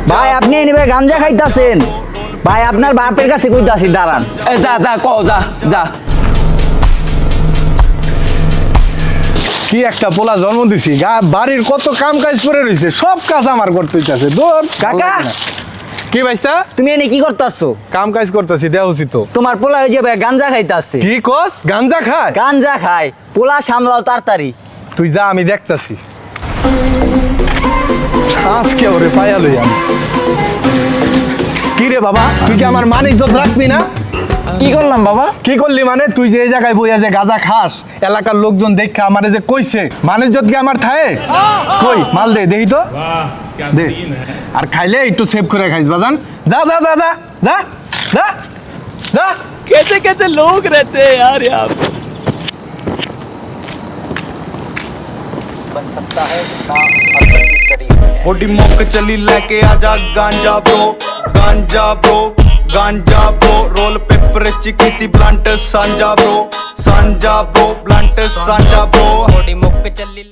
ভাই আপনি নিবে গাঞ্জা খাইতাছেন ভাই আপনার বাপের কাছে কইতাছি দাঁড়ান যা যা ক যা যা কি একটা পোলা জন্ম দিছি বাড়ির কত কাম কাজ করে রইছে সব কাজ আমার করতে হইতাছে দূর কাকা কি ভাইস্তা তুমি এনে কি করতাছো কাম কাজ করতেছি দেহছি তো তোমার পোলা হয়ে যাবে গাঞ্জা খাইতাছে কি কস গাঞ্জা খায় গাঞ্জা খায় পোলা সামলাও তাড়াতাড়ি তুই যা আমি দেখতাছি আজকে ওরে পায়া লই আমি কি রে বাবা তুই কি আমার মান ইজ্জত রাখবি না কি করলাম বাবা কি করলি মানে তুই যে এই জায়গায় বইয়া যে গাঁজা খাস এলাকার লোকজন দেখে আমারে যে কইছে মান ইজ্জত কি আমার থায়ে কই মাল দে দেখি তো দে আর খাইলে একটু সেভ করে খাইস বাজান যা যা যা যা যা যা যা कैसे कैसे लोग रहते हैं यार यहाँ पे बन सकता है ना की स्टडी होडी मोक चली लेके आजा गांजा ब्रो रोल पेपर चिकी ब्लंट सांजा ब्रो ब्लंट सांजा ब्रो होडी मोक चली